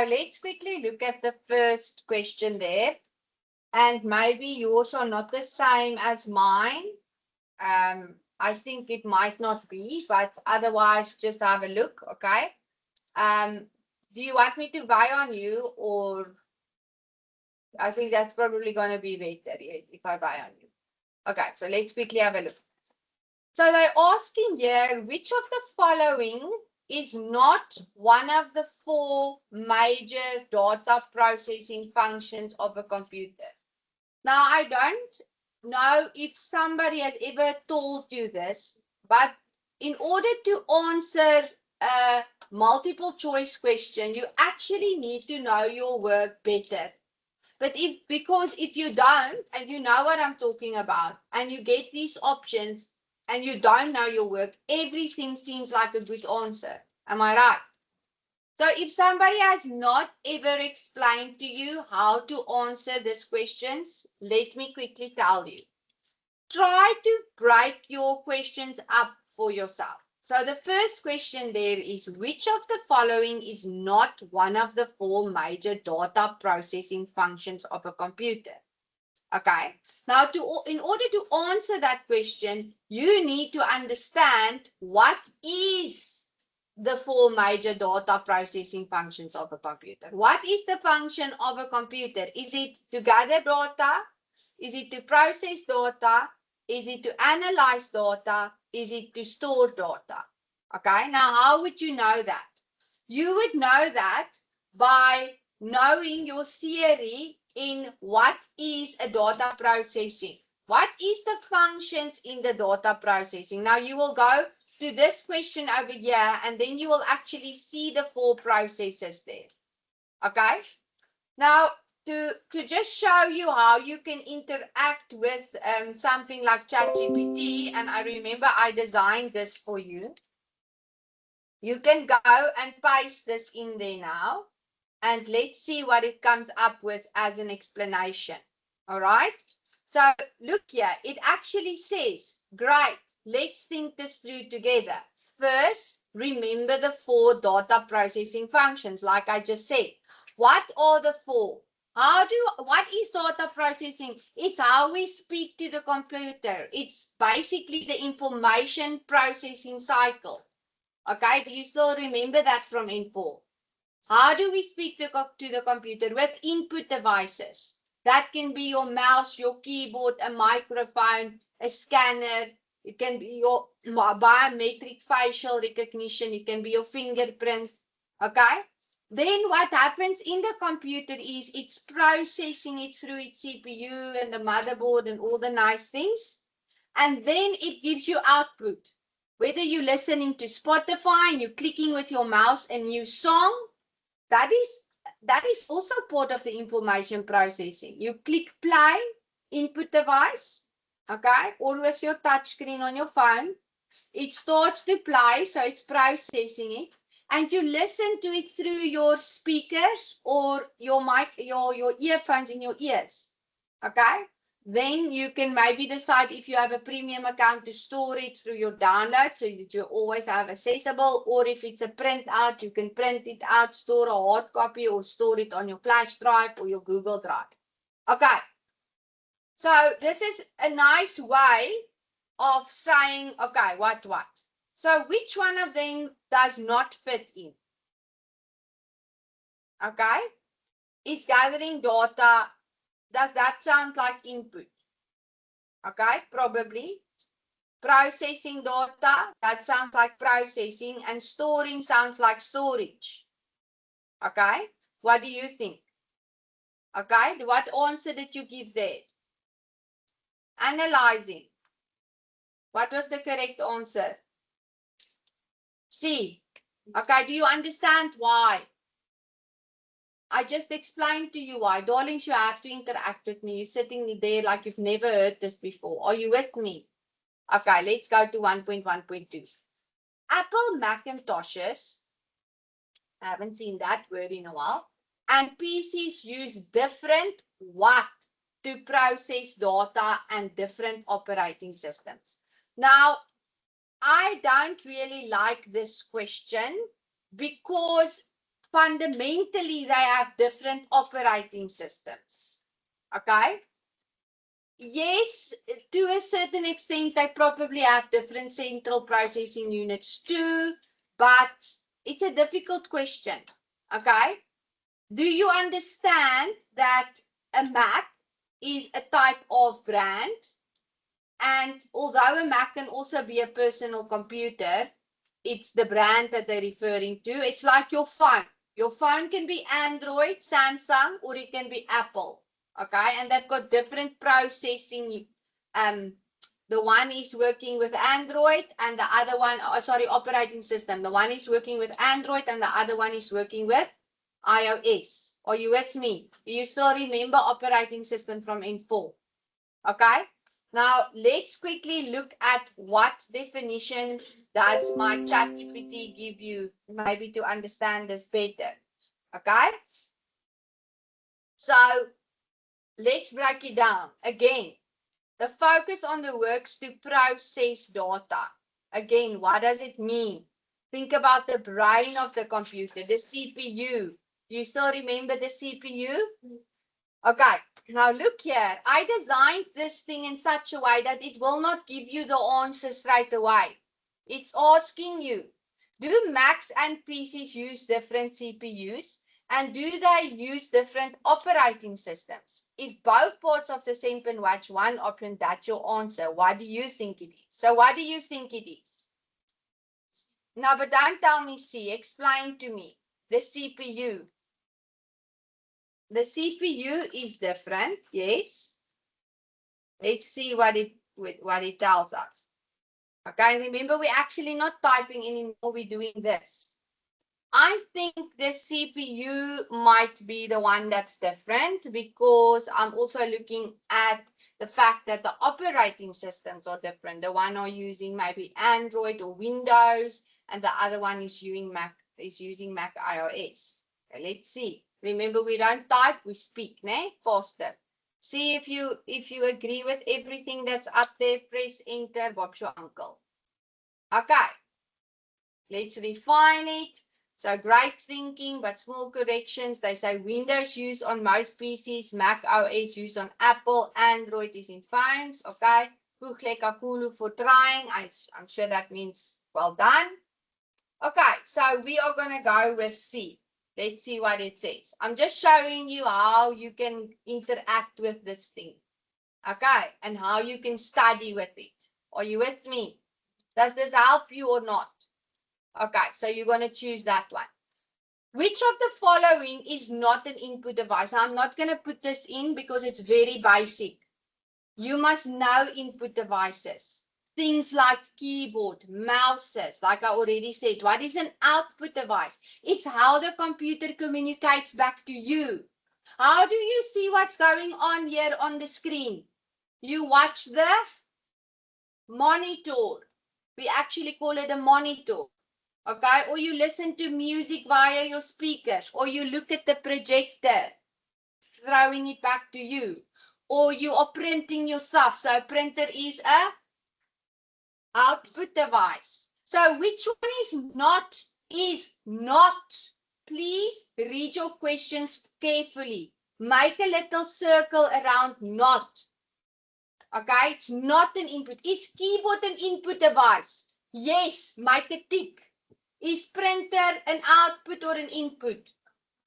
let's quickly look at the first question there. And maybe yours are not the same as mine. I think it might not be, but otherwise just have a look, okay? Do you want me to buy on you, or I think that's probably going to be better if I buy on you. Okay, so let's quickly have a look. So they're asking here, which of the following is not one of the 4 major data processing functions of a computer? Now, I don't know if somebody has ever told you this, but in order to answer a multiple choice question, you actually need to know your work better. But because if you don't, and you know what I'm talking about, and you get these options and you don't know your work, everything seems like a good answer. Am I right? So if somebody has not ever explained to you how to answer these questions, let me quickly tell you. Try to break your questions up for yourself. So the first question there is, which of the following is not one of the 4 major data processing functions of a computer? Okay. Now, in order to answer that question, you need to understand what is the 4 major data processing functions of a computer. What is the function of a computer? Is it to gather data? Is it to process data? Is it to analyze data? Is it to store data? Okay, now how would you know that? You would know that by knowing your theory in what is a data processing. What is the functions in the data processing? Now you will go to this question over here, and then you will actually see the 4 processes there. Okay, now to just show you how you can interact with something like ChatGPT, and I remember I designed this for you. You can go and paste this in there now, and let's see what it comes up with as an explanation. All right, so look here, it actually says, great, let's think this through together. First, remember the 4 data processing functions, like I just said. What are the 4? What is data processing? It's how we speak to the computer. It's basically the information processing cycle. Okay, do you still remember that from N4? How do we speak to the computer? With input devices. That can be your mouse, your keyboard, a microphone, a scanner. It can be your biometric facial recognition. It can be your fingerprint. Okay? Then what happens in the computer is it's processing it through its CPU and the motherboard and all the nice things. And then it gives you output. Whether you're listening to Spotify and you're clicking with your mouse a new song, that is also part of the information processing. You click play, input device, okay, or with your touch screen on your phone. It starts to play, so it's processing it, and you listen to it through your speakers or your mic, your earphones in your ears, okay. Then you can maybe decide if you have a premium account to store it through your download so that you always have accessible, or if it's a print out, you can print it out, store a hard copy, or store it on your flash drive or your Google Drive. Okay, so this is a nice way of saying, okay, what? So which one of them does not fit in? Okay, it's gathering data. Does that sound like input? Okay, probably. Processing data, that sounds like processing, and storing sounds like storage. Okay, what do you think? Okay, what answer did you give there? Analyzing. What was the correct answer? C. Okay, do you understand why? I just explained to you why. Darlings, you have to interact with me. You're sitting there like you've never heard this before. Are you with me? Okay, let's go to 1.1.2. Apple Macintoshes, I haven't seen that word in a while, and PCs use different what to process data and different operating systems. Now, I don't really like this question because fundamentally they have different operating systems. Okay? Yes, to a certain extent, they probably have different central processing units too, but it's a difficult question. Okay? Do you understand that a Mac is a type of brand? And although a Mac can also be a personal computer, it's the brand that they're referring to. It's like your phone. Your phone can be Android, Samsung, or it can be Apple. Okay, and they've got different processing. The one is working with Android and the other one, operating system. The one is working with Android and the other one is working with iOS. Are you with me? Do you still remember operating system from N4? Okay. Now, let's quickly look at what definition does my ChatGPT give you, maybe to understand this better. Okay? So, let's break it down. Again, the focus on the works to process data. Again, what does it mean? Think about the brain of the computer, the CPU. Do you still remember the CPU? Okay, now look here. I designed this thing in such a way that it will not give you the answer straight away. It's asking you, do Macs and PCs use different CPUs? And do they use different operating systems? If both parts of the same watch one option, that's your answer. What do you think it is? So what do you think it is? Now, but don't tell me C. Explain to me. The CPU. The CPU is different, yes. Let's see what it tells us. Okay, remember we're actually not typing anymore, we're doing this. I think the CPU might be the one that's different because I'm also looking at the fact that the operating systems are different. The one are using maybe Android or Windows, and the other one is using Mac iOS. Okay, let's see. Remember, we don't type, we speak, ne? Faster. See if you agree with everything that's up there. Press enter, Bob's your uncle. Okay, let's refine it. So great thinking, but small corrections. They say Windows used on most PCs, Mac OS used on Apple, Android is in phones. Okay, Kuchle Kakulu for trying. I'm sure that means well done. Okay, so we are going to go with C. Let's see what it says. I'm just showing you how you can interact with this thing. Okay, and how you can study with it. Are you with me? Does this help you or not? Okay, so you're going to choose that one. Which of the following is not an input device? Now, I'm not going to put this in because it's very basic. You must know input devices. Things like keyboard, mouses, like I already said. What is an output device? It's how the computer communicates back to you. How do you see what's going on here on the screen? You watch the monitor. We actually call it a monitor. Okay, or you listen to music via your speakers, or you look at the projector, throwing it back to you, or you are printing yourself. So a printer is a output device. So which one is not? Please read your questions carefully. Make a little circle around not. Okay, it's not an input. Is keyboard an input device? Yes, make a tick. Is printer an output or an input?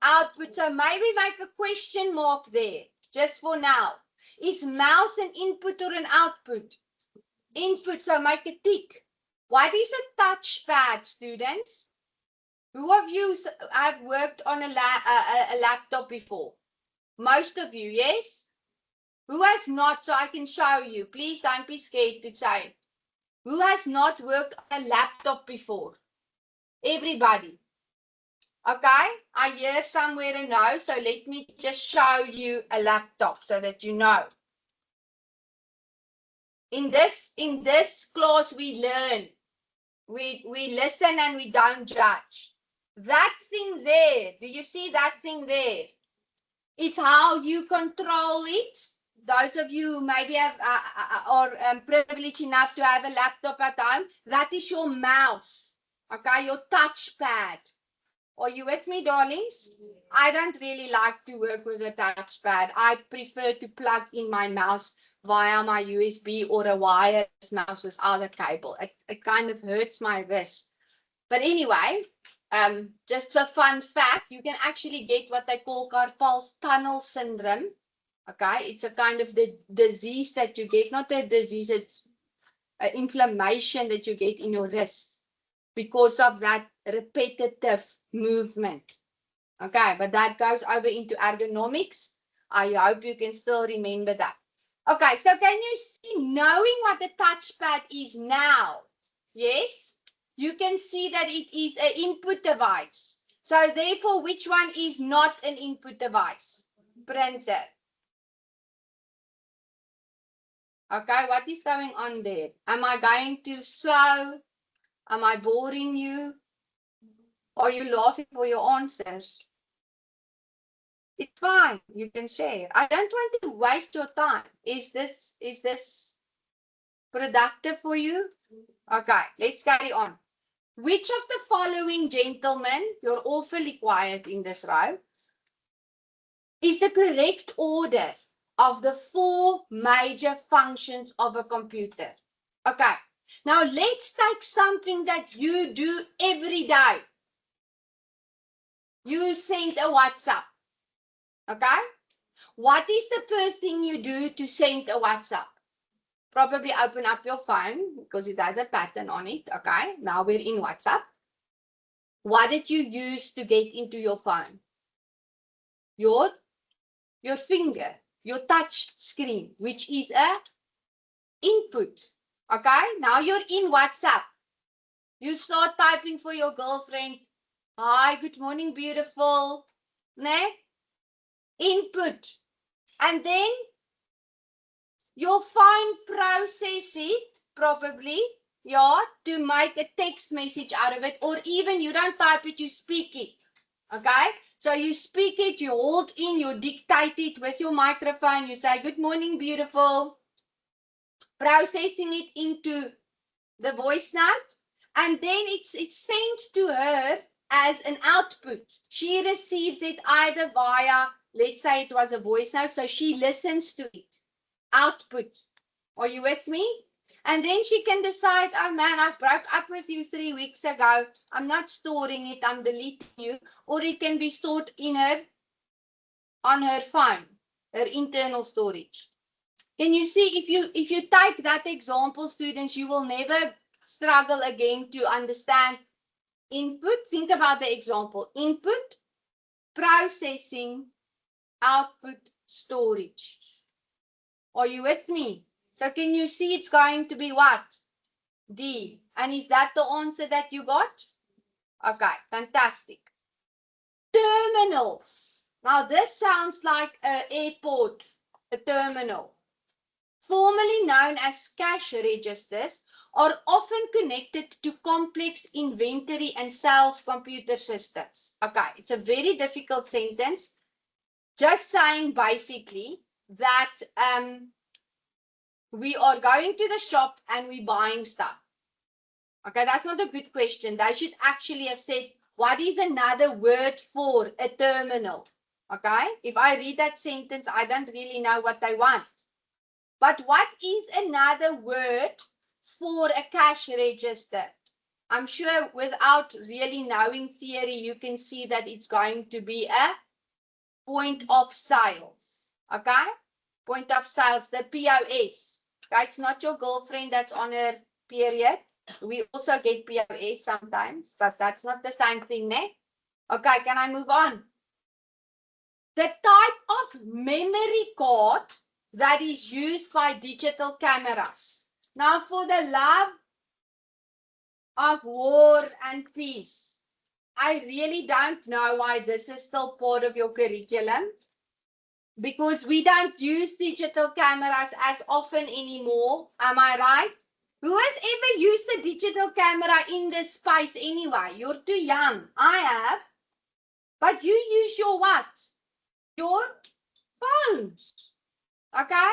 Output. So maybe make a question mark there, just for now. Is mouse an input or an output? Input, so make a tick. What is a touchpad, students? Who of you have worked on a laptop before? Most of you, yes? Who has not, so I can show you? Please don't be scared to say. Who has not worked on a laptop before? Everybody. Okay, I hear somewhere a no, so let me just show you a laptop so that you know. In this class we learn, we listen and we don't judge. That thing there, do you see that thing there? It's how you control it. Those of you who maybe are privileged enough to have a laptop at home, that is your mouse, okay, your touchpad. Are you with me, darlings? I don't really like to work with a touchpad. I prefer to plug in my mouse via my USB or a wireless mouse without a cable. It kind of hurts my wrist. But anyway, just a fun fact, you can actually get what they call carpal tunnel syndrome. Okay, it's a kind of the disease that you get, not a disease, it's an inflammation that you get in your wrist because of that repetitive movement. Okay, but that goes over into ergonomics. I hope you can still remember that. Okay, so can you see, knowing what the touchpad is now? Yes, you can see that it is an input device. So therefore, which one is not an input device? Printer. Okay, what is going on there? Am I going too slow? Am I boring you? Are you laughing for your answers? It's fine. You can share. I don't want to waste your time. Is this productive for you? Okay, let's carry on. Which of the following, gentlemen, you're awfully quiet in this row, is the correct order of the 4 major functions of a computer? Okay, now let's take something that you do every day. You send a WhatsApp. Okay, what is the first thing you do to send a WhatsApp? Probably open up your phone because it has a pattern on it. Okay, now we're in WhatsApp. What did you use to get into your phone? Your finger, your touch screen, which is a input. Okay, now you're in WhatsApp. You start typing for your girlfriend. Hi, good morning, beautiful. Ne? Input. And then your phone process it, probably, yeah, to make a text message out of it, or even you don't type it, you speak it. Okay, so you speak it, you hold in, you dictate it with your microphone, you say, good morning, beautiful, processing it into the voice note, and then it's sent to her as an output. She receives it either via, let's say it was a voice note, so she listens to it. Output. Are you with me? And then she can decide, oh man, I broke up with you 3 weeks ago. I'm not storing it, I'm deleting you. Or it can be stored in on her phone, her internal storage. Can you see, if you take that example, students, you will never struggle again to understand input. Think about the example. Input, processing, output, storage. Are you with me? So can you see it's going to be what? D. And is that the answer that you got? Okay, fantastic. Terminals. Now this sounds like an airport, a terminal. Formerly known as cash registers, are often connected to complex inventory and sales computer systems. Okay, it's a very difficult sentence. Just saying basically that we are going to the shop and we're buying stuff. Okay, that's not a good question. They should actually have said, what is another word for a terminal? Okay, if I read that sentence, I don't really know what they want. But what is another word for a cash register? I'm sure without really knowing theory, you can see that it's going to be a point of sales. Okay, point of sales, the POS. Okay, it's not your girlfriend that's on her period. We also get POS sometimes, but that's not the same thing, ne? Okay, can I move on? The type of memory card that is used by digital cameras. Now, for the love of war and peace, I really don't know why this is still part of your curriculum, because we don't use digital cameras as often anymore. Am I right? Who has ever used a digital camera in this space anyway? You're too young. I have. But you use your what? Your phones. Okay?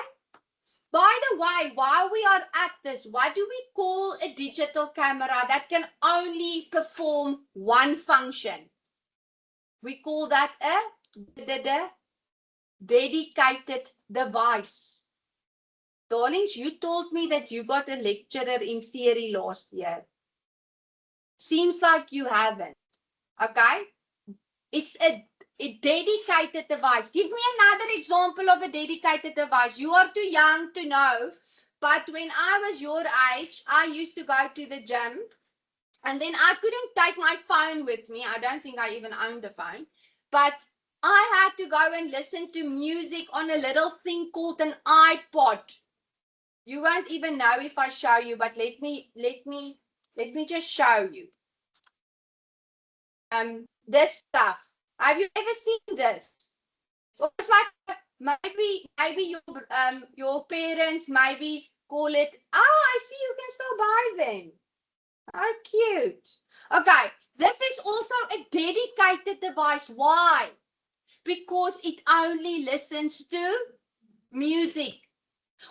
By the way, while we are at this, what do we call a digital camera that can only perform one function? We call that a dedicated device. Darlings, you told me that you got a lecturer in theory last year. Seems like you haven't. Okay? It's a dedicated device. Give me another example of a dedicated device. You are too young to know, but when I was your age, I used to go to the gym, and then I couldn't take my phone with me. I don't think I even owned a phone, but I had to go and listen to music on a little thing called an iPod. You won't even know if I show you, but let me just show you. This stuff. Have you ever seen this? It's almost like maybe your parents maybe call it. I see you can still buy them. How cute. Okay, this is also a dedicated device. Why? Because it only listens to music.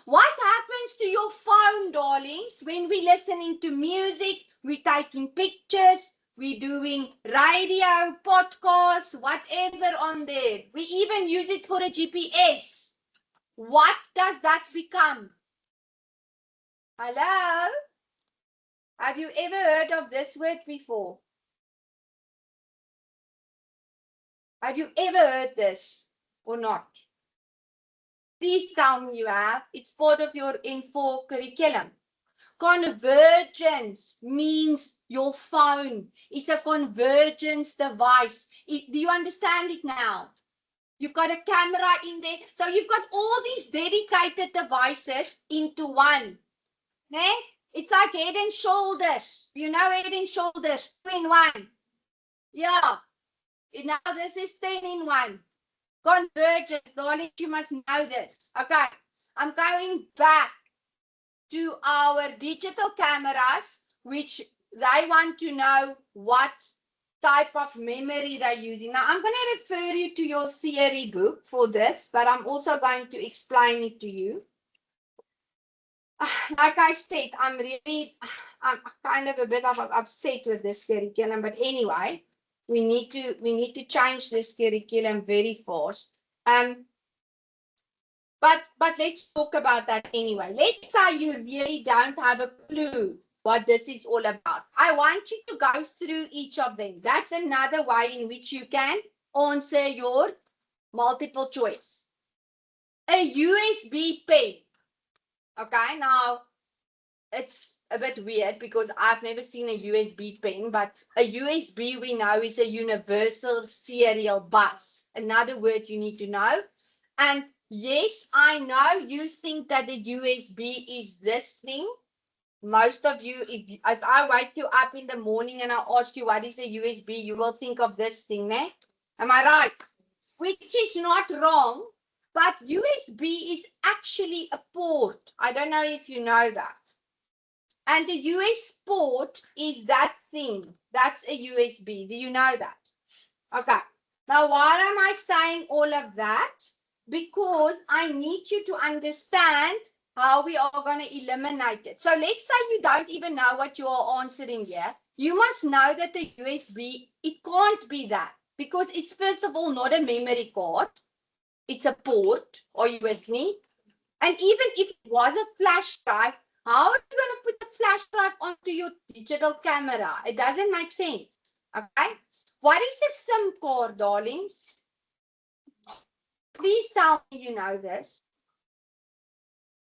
What happens to your phone, darlings, when we're listening to music, we're taking pictures, we're doing radio, podcasts, whatever on there. We even use it for a GPS. What does that become? Hello? Have you ever heard of this word before? Have you ever heard this or not? Please tell me you have. It's part of your N4 curriculum. Convergence means your phone is a convergence device. Do you understand it now? You've got a camera in there. So you've got all these dedicated devices into one. Ne? It's like Head and Shoulders. You know Head and Shoulders, 2 in 1. Yeah. Now this is 10 in 1. Convergence, darling, you must know this. Okay. I'm going back to our digital cameras, which they want to know what type of memory they're using. Now, I'm going to refer you to your theory book for this, but I'm also going to explain it to you. Like I said, I'm kind of a bit upset with this curriculum, but anyway, we need to change this curriculum very fast. But let's talk about that anyway. Let's say you really don't have a clue what this is all about. I want you to go through each of them. That's another way in which you can answer your multiple choice. A USB pen. Okay, now it's a bit weird because I've never seen a USB pen, but a USB we know is a universal serial bus. Another word you need to know. And yes, I know you think that the USB is this thing. Most of you, if I wake you up in the morning and I ask you what is a USB, you will think of this thing, ne? Am I right? Which is not wrong, but USB is actually a port. I don't know if you know that. And the US port is that thing. That's a USB. Do you know that? Okay. Now, why am I saying all of that? Because I need you to understand how we are going to eliminate it. So let's say you don't even know what you are answering here. You must know that the USB, it can't be that. Because it's first of all not a memory card. It's a port. Are you with me? And even if it was a flash drive, how are you going to put the flash drive onto your digital camera? It doesn't make sense. Okay? What is a SIM card, darlings? Please tell me you know this.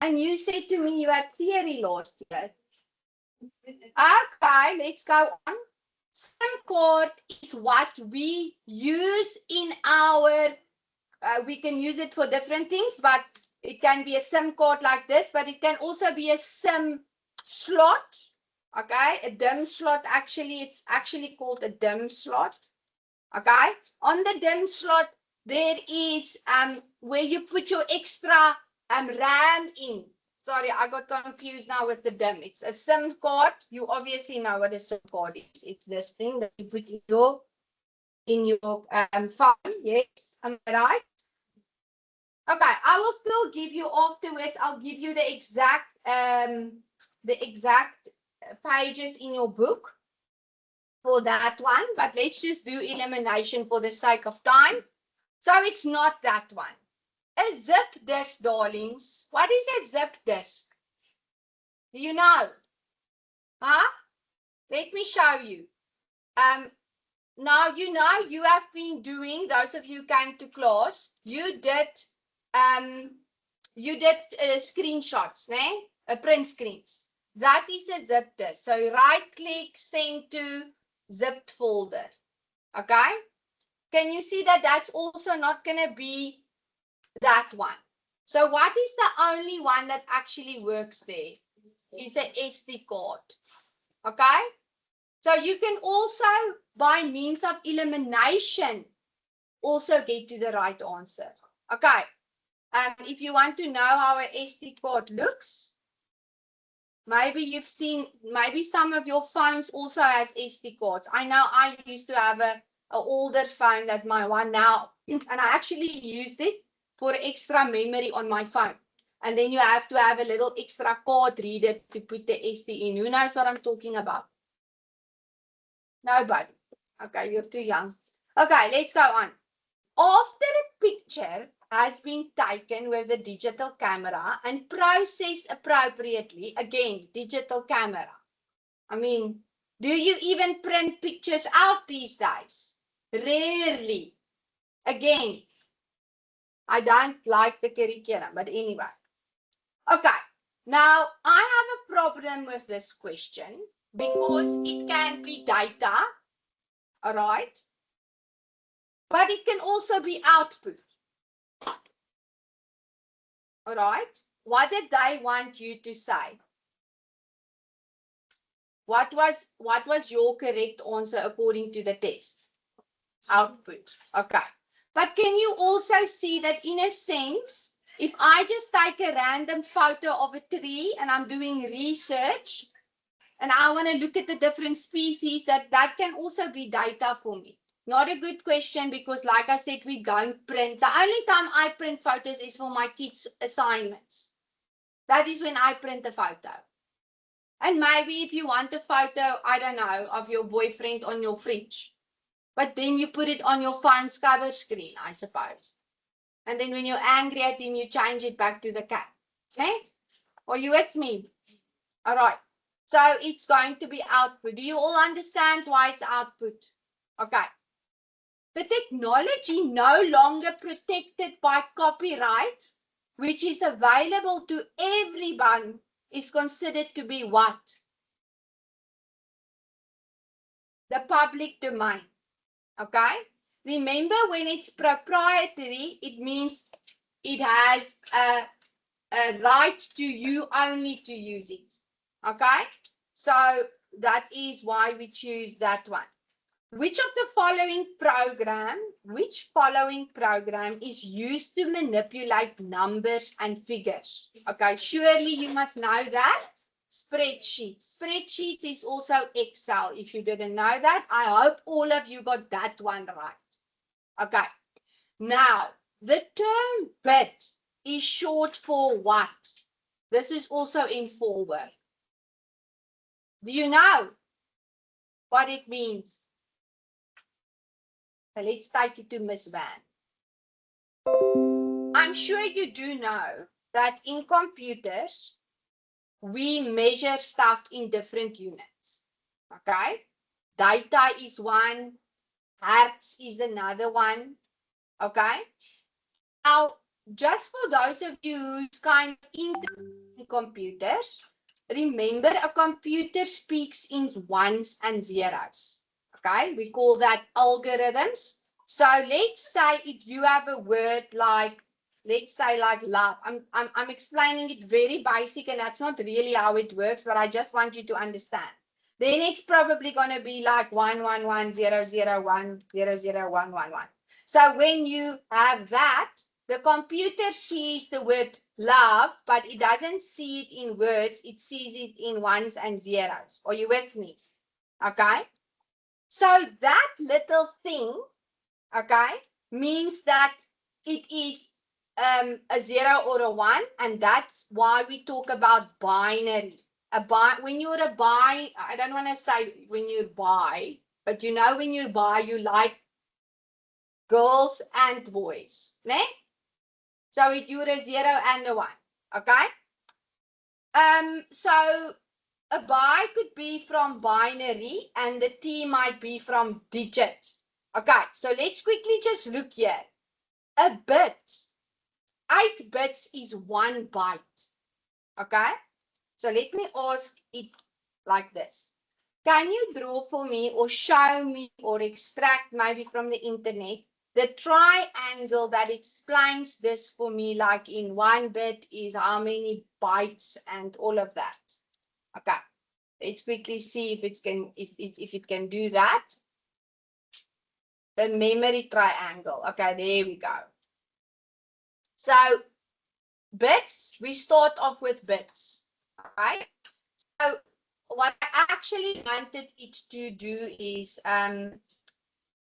And you said to me you had theory last year. Okay, let's go on. SIM card is what we use in our, we can use it for different things, but it can be a SIM card like this, but it can also be a SIM slot. Okay, a DIMM slot, actually, it's actually called a DIMM slot. Okay, on the DIMM slot, there is where you put your extra RAM in. Sorry, I got confused now with the DIMM. It's a SIM card. You obviously know what a SIM card is. It's this thing that you put in your phone. Yes, am I right? Okay, I will still give you afterwards. I'll give you the exact pages in your book. for that one, but let's just do elimination for the sake of time. So it's not that one. A zip disk, darlings. What is a zip disk? Do you know? Huh? Let me show you. Now, you know, you have been doing, those of you who came to class, you did screenshots, print screens. That is a zip disk. So right click, send to zipped folder. Okay? Can you see that that's also not going to be that one? So what is the only one that actually works there? Is an SD card. Okay? So you can also, by means of elimination, also get to the right answer. Okay. If you want to know how an SD card looks, maybe you've seen, maybe some of your phones also has SD cards. I know I used to have an older phone than my one now, and I actually used it for extra memory on my phone. And then you have to have a little extra card reader to put the SD in. Who knows what I'm talking about? Nobody. Okay, you're too young. Okay, let's go on. After a picture has been taken with a digital camera and processed appropriately, again, digital camera. I mean, do you even print pictures out these days? Rarely. Again, I don't like the curriculum, but anyway. Okay, now I have a problem with this question because it can be data, all right? But it can also be output. All right. What did they want you to say? What was your correct answer according to the test? Output. Okay. But can you also see that in a sense, if I just take a random photo of a tree and I'm doing research and I want to look at the different species, that can also be data for me. Not a good question because, like I said, we don't print. The only time I print photos is for my kids' assignments. That is when I print a photo. And maybe if you want a photo, I don't know, of your boyfriend on your fridge. But then you put it on your phone's cover screen, I suppose. And then when you're angry at him, you change it back to the cat. Okay? Are you with me? All right. So it's going to be output. Do you all understand why it's output? Okay. The technology no longer protected by copyright, which is available to everyone, is considered to be what? The public domain. Okay? Remember, when it's proprietary, it means it has a right to you only to use it. Okay? So that is why we choose that one. Which following program is used to manipulate numbers and figures? Okay, surely you must know that. Spreadsheets. Spreadsheets is also Excel. If you didn't know that, I hope all of you got that one right. Okay, now the term bit is short for what? This is also in forward. Do you know what it means? Let's take it to Miss Van. I'm sure you do know that in computers, we measure stuff in different units. Okay? Data is one, hertz is another one. Okay? Now, just for those of you who's kind of in computers, remember a computer speaks in ones and zeros. Okay, we call that algorithms. So let's say if you have a word like, let's say like love. I'm explaining it very basic and that's not really how it works, but I just want you to understand. Then it's probably going to be like 11100100111. So when you have that, the computer sees the word love, but it doesn't see it in words. It sees it in ones and zeros. Are you with me? Okay. So that little thing, okay, means that it is a 0 or a 1, and that's why we talk about binary. When you're I don't want to say when you buy, But you know when you buy, you like girls and boys, ne? So you're a 0 and a 1, okay? So a bi could be from binary and the T might be from digits. Okay, so let's quickly just look here. A bit, 8 bits is 1 byte. Okay, so let me ask it like this. Can you draw for me or show me or extract maybe from the internet the triangle that explains this for me, like in 1 bit is how many bytes and all of that? Okay, let's quickly see if it can do that. The memory triangle. Okay, there we go. So bits, we start off with bits. Right? So what I actually wanted it to do is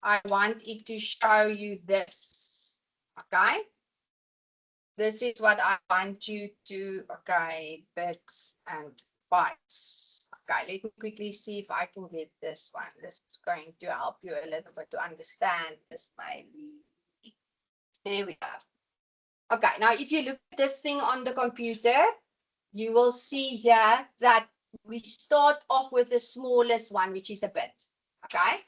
I want it to show you this. Okay. This is what I want you to, okay, bits and bytes. Okay, let me quickly see if I can get this one. This is going to help you a little bit to understand this maybe. There we go. Okay, now if you look at this thing on the computer, you will see here that we start off with the smallest one, which is a bit. Okay,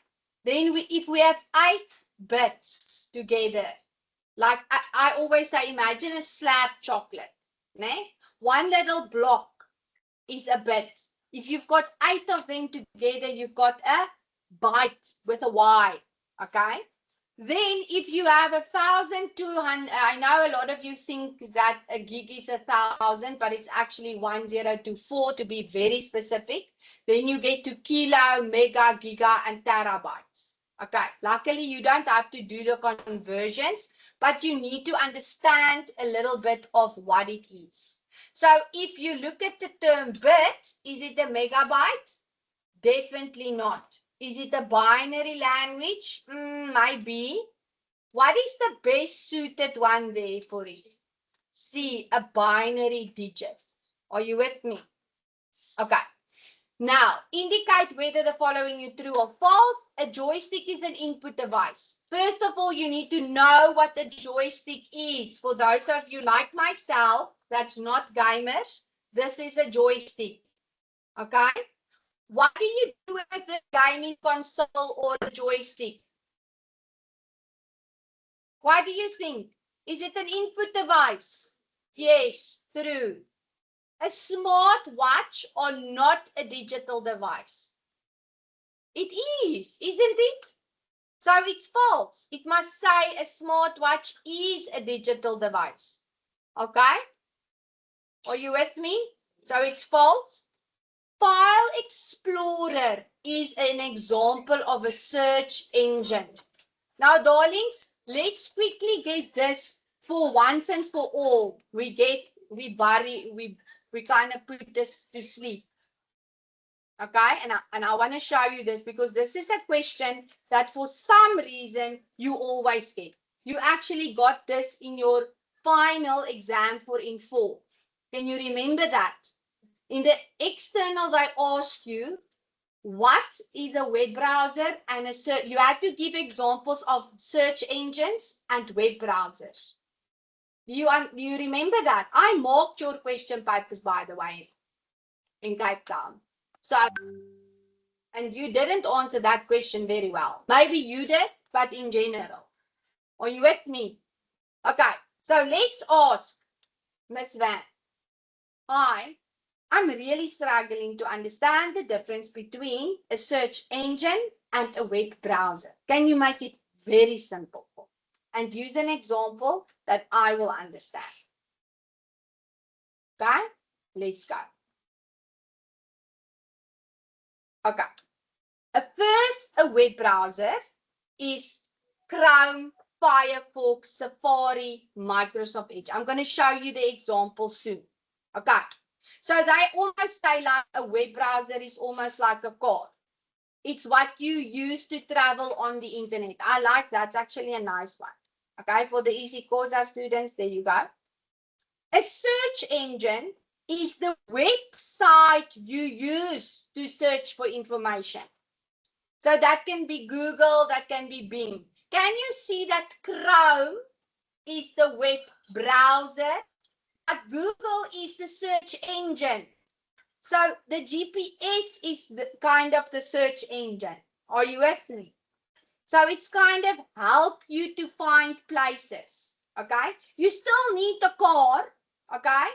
then if we have 8 bits together, like I always say, imagine a slab chocolate. Ne? One little block is a bit. If you've got 8 of them together, you've got a byte with a Y. Okay? Then if you have 1,200, I know a lot of you think that a gig is 1,000, but it's actually 1024 to be very specific. Then you get to kilo, mega, giga, and terabytes. Okay, luckily you don't have to do the conversions, but you need to understand a little bit of what it is. So if you look at the term bit, is it a megabyte? Definitely not. Is it a binary language? Maybe. What is the best suited one there for it? C, a binary digit. Are you with me? Okay. Now, indicate whether the following is true or false. A joystick is an input device. First of all, you need to know what a joystick is. For those of you like myself, that's not gamers, this is a joystick. Okay? What do you do with the gaming console or the joystick? What do you think? Is it an input device? Yes, true. A smart watch or not a digital device? It is, isn't it? So it's false. It must say a smartwatch is a digital device. Okay? Are you with me? So it's false. File Explorer is an example of a search engine. Now, darlings, let's quickly get this for once and for all. We kind of put this to sleep. Okay, and I want to show you this because this is a question that for some reason you always get. You actually got this in your final exam for Infor. Can you remember that? In the external, they ask you, what is a web browser and a search? You have to give examples of search engines and web browsers. You remember that? I marked your question papers, by the way, in Cape Town. So, and you didn't answer that question very well. Maybe you did, but in general. Are you with me? Okay, so let's ask Miss Van. Hi, I'm really struggling to understand the difference between a search engine and a web browser. Can you make it very simple for me? And use an example that I will understand. Okay, let's go. Okay, a web browser is Chrome, Firefox, Safari, Microsoft Edge. I'm going to show you the example soon. Okay, so they almost say like a web browser is almost like a car. It's what you use to travel on the internet. I like that. It's actually a nice one. Okay, for the easy Xhosa students, there you go. A search engine is the website you use to search for information. So that can be Google, that can be Bing. Can you see that Chrome is the web browser, but Google is the search engine? So the GPS is the kind of the search engine. Are you with me? So it's kind of help you to find places. Okay. You still need the car. Okay.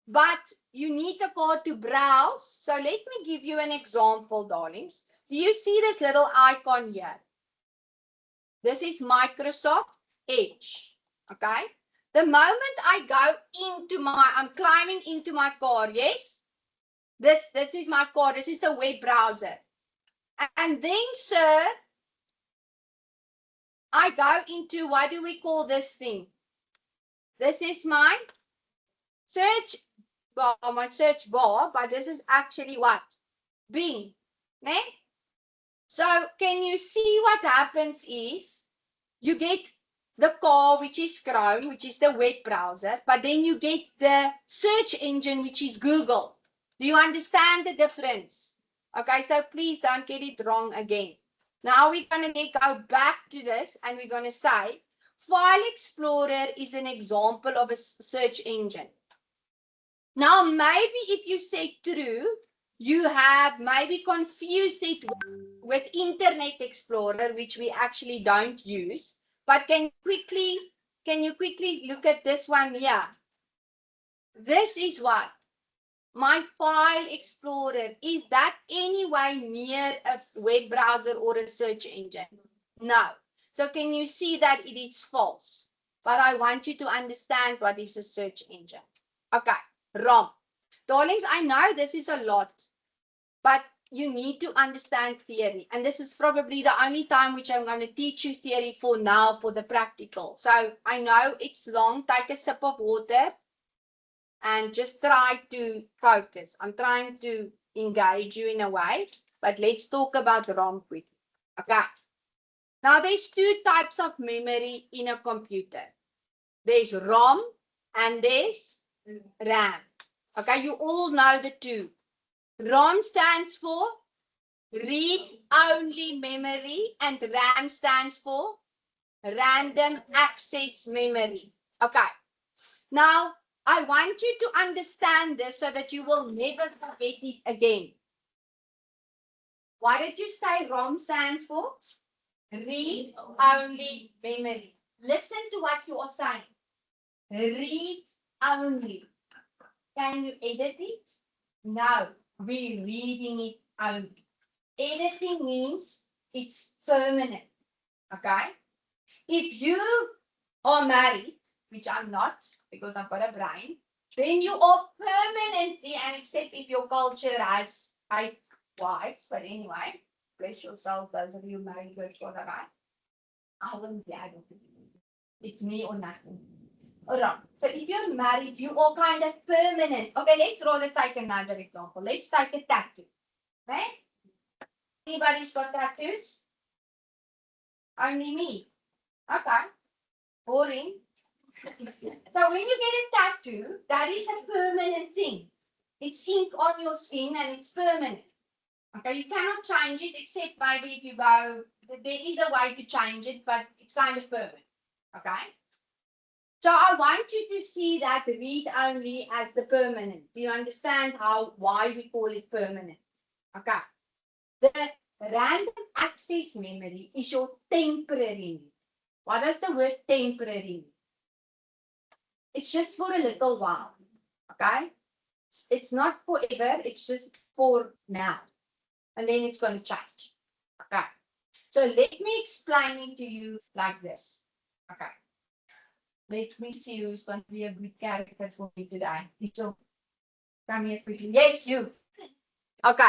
But you need the car to browse. So let me give you an example, darlings. Do you see this little icon here? This is Microsoft Edge. Okay. The moment I go into I'm climbing into my car. Yes. This is my car. This is the web browser. And then, sir, I go into, what do we call this thing? This is my search bar, but this is actually what? Bing. Ne? So can you see what happens is you get the car, which is Chrome, which is the web browser, but then you get the search engine, which is Google. Do you understand the difference? Okay, so please don't get it wrong again. Now we're going to go back to this and we're going to say File Explorer is an example of a search engine. Now, maybe if you say true, you have maybe confused it with Internet Explorer, which we actually don't use. But can you quickly look at this one here? This is what? My File Explorer. Is that anywhere near a web browser or a search engine? No. So can you see that it is false? But I want you to understand what is a search engine. Okay, ROM. Darlings, I know this is a lot, but you need to understand theory. And this is probably the only time which I'm going to teach you theory for now for the practical. So I know it's long. Take a sip of water and just try to focus. I'm trying to engage you in a way, but let's talk about ROM quickly. Okay. Now there's two types of memory in a computer. There's ROM and there's RAM. Okay, you all know the two. ROM stands for read-only memory and RAM stands for random access memory. Okay. Now, I want you to understand this so that you will never forget it again. What did you say ROM stands for? Read-only memory. Listen to what you are saying. Read-only. Can you edit it? No, we're reading it only. Editing means it's permanent. Okay? If you are married, which I'm not because I've got a brain, then you are permanently, and except if your culture has 8 wives, but anyway, bless yourself, those of you married with for the right. I wouldn't be able to do it. It's me or nothing. All right. So if you're married, you are kind of permanent. Okay, let's rather take another example. Let's take a tattoo. Okay? Anybody's got tattoos? Only me. Okay. Boring. So when you get a tattoo, that is a permanent thing. It's ink on your skin and it's permanent. Okay, you cannot change it except maybe if you go, there is a way to change it, but it's kind of permanent. Okay? So I want you to see that read only as the permanent. Do you understand why we call it permanent? Okay. The random access memory is your temporary. What does the word temporary mean? It's just for a little while. Okay? It's not forever, it's just for now. And then it's going to change. Okay. So let me explain it to you like this. Okay. Let me see who's going to be a good character for me today. So come here quickly. Yes, you. Okay.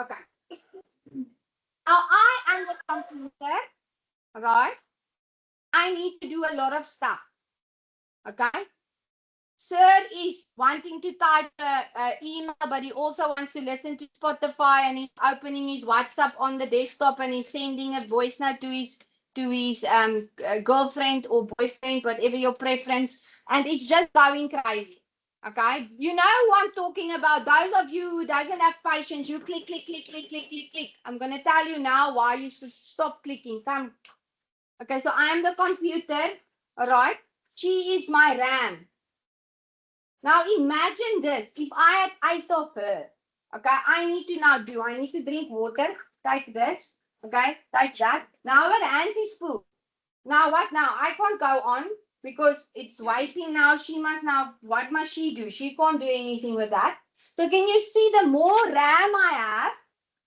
Okay. Now I am the computer, right? I need to do a lot of stuff. Okay. Sir is wanting to type an email, but he also wants to listen to Spotify, and he's opening his WhatsApp on the desktop and he's sending a voice note to his girlfriend or boyfriend, whatever your preference, and it's just going crazy. Okay, you know who I'm talking about. Those of you who doesn't have patience, you click, click, click, click, click, click, click. I'm going to tell you now why you should stop clicking. Come. Okay, so I'm the computer. All right. She is my RAM. Now imagine this. If I had 8 of her, okay, I need to now do, I need to drink water. Take this. Okay, take that. Now her hands is full. Now what now? I can't go on because it's waiting now. She must now, what must she do? She can't do anything with that. So can you see the more RAM I have,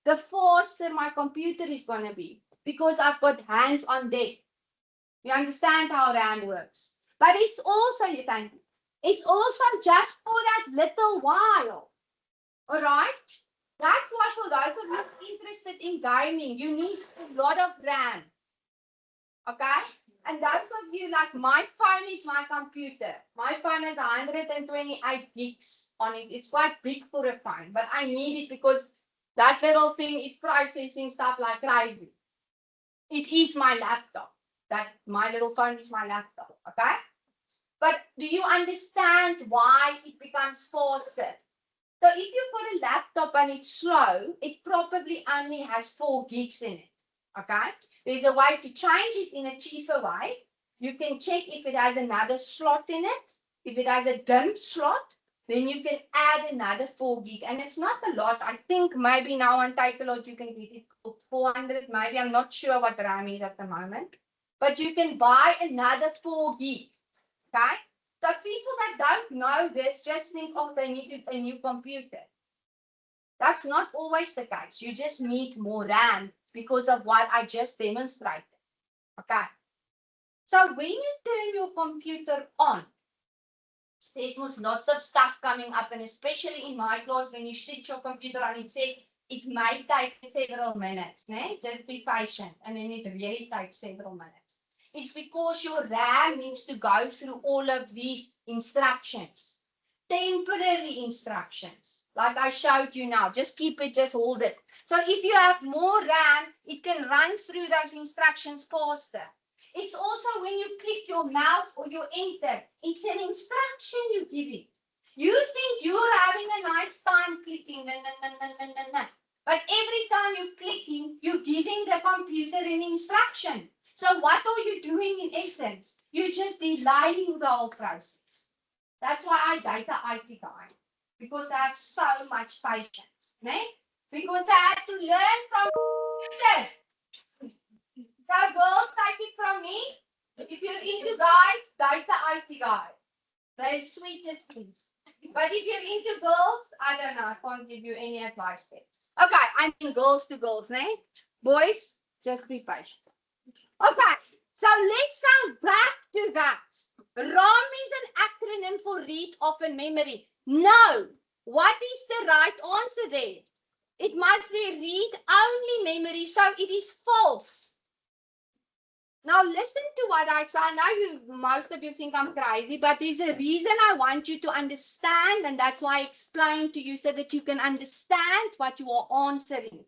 the faster my computer is going to be because I've got hands on deck. You understand how RAM works. But it's also, you think, it's also just for that little while. All right? That's why for those of you interested in gaming, you need a lot of RAM. Okay? And those of you, like my phone is my computer. My phone has 128 gigs on it. It's quite big for a phone, but I need it because that little thing is processing stuff like crazy. It is my laptop. That my little phone is my laptop. Okay? But do you understand why it becomes faster? So if you've got a laptop and it's slow, it probably only has 4 gigs in it. Okay, there's a way to change it in a cheaper way. You can check if it has another slot in it. If it has a dump slot, then you can add another 4 gig. And it's not a lot. I think maybe now on Takealot you can get it for 400. Maybe I'm not sure what RAM is at the moment. But you can buy another 4 gig. Okay? So people that don't know this just think, oh, they need a new computer. That's not always the case. You just need more RAM because of what I just demonstrated. Okay. So when you turn your computer on, there's lots of stuff coming up, and especially in my class, when you switch your computer on, it says it might take several minutes. Né? Just be patient, and then it really takes several minutes. It's because your RAM needs to go through all of these instructions. Temporary instructions, like I showed you now. Just keep it, just hold it. So if you have more RAM, it can run through those instructions faster. It's also when you click your mouse or you enter, it's an instruction you give it. You think you're having a nice time clicking, but every time you're clicking, you're giving the computer an instruction. So what are you doing in essence? You're just delaying the whole process. That's why I date the IT guy, because I have so much patience. Né? Because I had to learn from it. So girls, take it from me. If you're into guys, date the IT guy. They're sweetest things. But if you're into girls, I don't know. I can't give you any advice there. Okay, I mean girls to girls, né? Boys, just be patient. Okay, so let's go back to that. ROM is an acronym for read often memory. No. What is the right answer there? It must be read only memory, so it is false. Now listen to what I say. I know most of you think I'm crazy, but there's a reason I want you to understand, and that's why I explained to you so that you can understand what you are answering.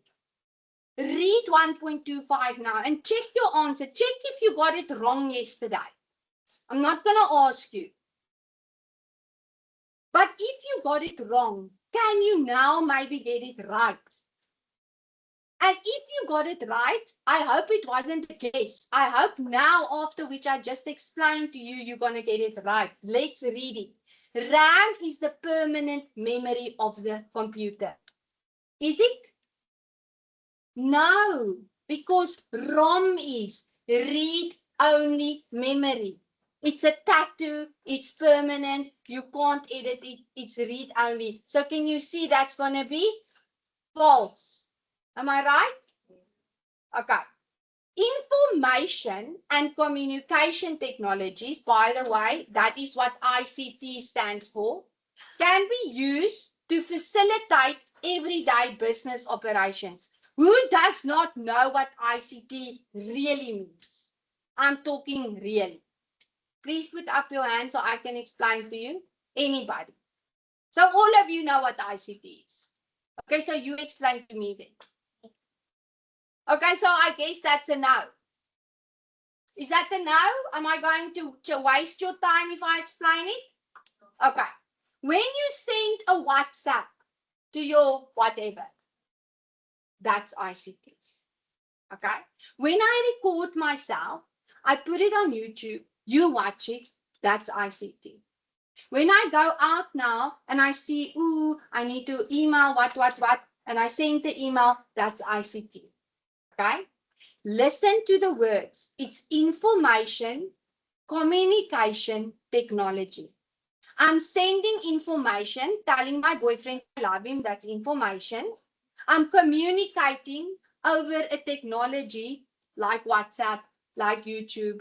Read 1.25 now and check your answer. Check if you got it wrong yesterday. I'm not going to ask you. But if you got it wrong, can you now maybe get it right? And if you got it right, I hope it wasn't a guess. I hope now, after which I just explained to you, you're going to get it right. Let's read it. RAM is the permanent memory of the computer. Is it? No, because ROM is read-only memory. It's a tattoo, it's permanent, you can't edit it, it's read-only. So can you see that's going to be false? Am I right? Okay. Information and communication technologies, by the way, that is what ICT stands for, can be used to facilitate everyday business operations. Who does not know what ICT really means? I'm talking really. Please put up your hand so I can explain to you. Anybody? So all of you know what ICT is. Okay, so you explain to me then. Okay, so I guess that's a no. Is that a no? Am I going to waste your time if I explain it? Okay. When you send a WhatsApp to your whatever, that's ICT. Okay. When I record myself, I put it on YouTube, you watch it, that's ICT. When I go out now and I see, ooh, I need to email what, and I send the email, that's ICT. Okay. Listen to the words. It's information, communication, technology. I'm sending information, telling my boyfriend I love him, that's information. I'm communicating over a technology like WhatsApp, like YouTube.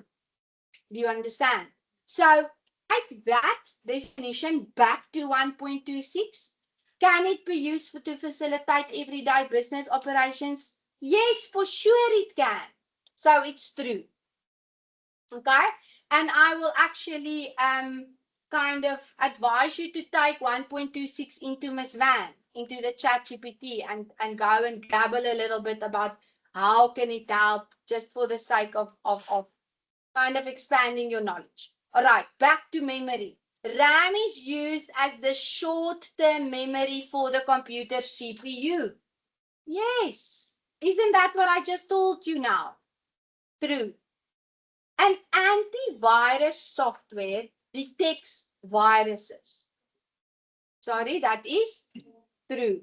Do you understand? So, like that definition back to 1.26. Can it be used to facilitate everyday business operations? Yes, for sure it can. So it's true. Okay. And I will actually kind of advise you to take 1.26 into Ms. Van, into the ChatGPT and go and grabble a little bit about how can it help just for the sake of kind of expanding your knowledge. All right, back to memory. RAM is used as the short-term memory for the computer CPU. Yes. Isn't that what I just told you now? True. An antivirus software detects viruses. Sorry, that is true.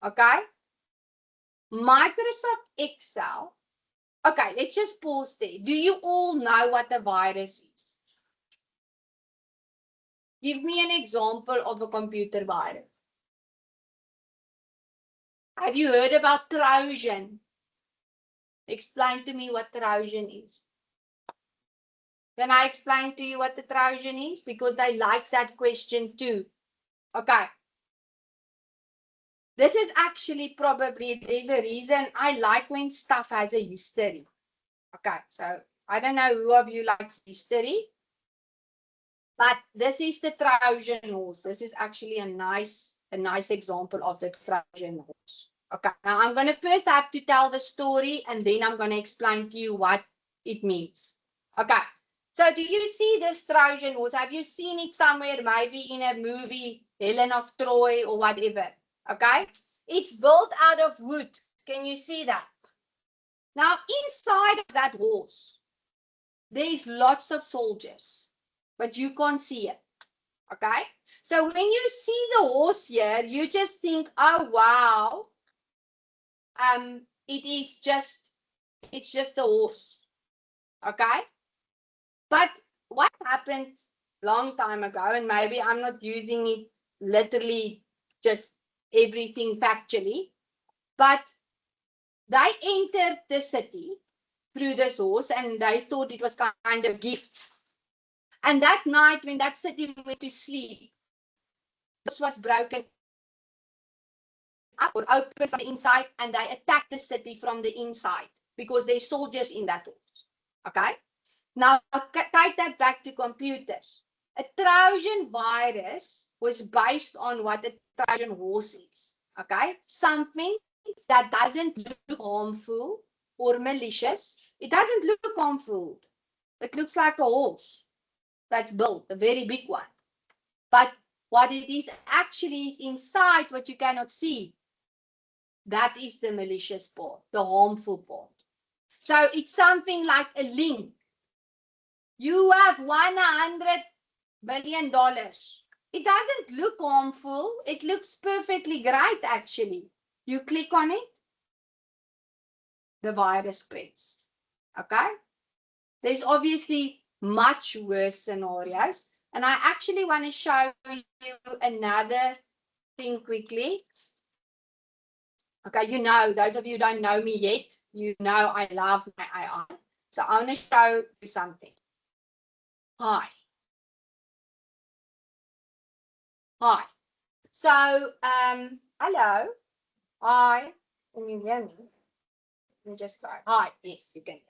Okay. Microsoft Excel. Okay, let's just pause there. Do you all know what a virus is? Give me an example of a computer virus. Have you heard about Trojan? Explain to me what Trojan is. Can I explain to you what the Trojan is? Because they like that question too. Okay. This is actually probably, there's a reason I like when stuff has a history. Okay, so I don't know who of you likes history, but this is the Trojan horse. This is actually a nice example of the Trojan horse. Okay, now I'm going to first have to tell the story and then I'm going to explain to you what it means. Okay, so do you see this Trojan horse? Have you seen it somewhere, maybe in a movie, Helen of Troy or whatever? Okay, it's built out of wood. Can you see that? Now, inside of that horse, there's lots of soldiers, but you can't see it. Okay, so when you see the horse here, you just think, oh wow, it's just a horse. Okay, but what happened long time ago, and maybe I'm not using it literally just everything factually, but they entered the city through this horse and they thought it was kind of a gift. And that night when that city went to sleep, this was broken up or open from the inside and they attacked the city from the inside because there's soldiers in that horse. Okay? Now, take that back to computers. A Trojan virus was based on what a Trojan horse is. Okay? Something that doesn't look harmful or malicious. It doesn't look harmful. It looks like a horse that's built, a very big one. But what it is actually is inside what you cannot see. That is the malicious part, the harmful part. So it's something like a link. You have $100 billion. It doesn't look harmful. It looks perfectly great, actually. You click on it, the virus spreads. Okay? There's obviously much worse scenarios. And I actually want to show you another thing quickly. Okay, you know, those of you who don't know me yet, you know I love my AI. So I want to show you something. Hi. Hi. So, hello. Hi. Can you hear me? Let me just go. Hi. Yes, you can hear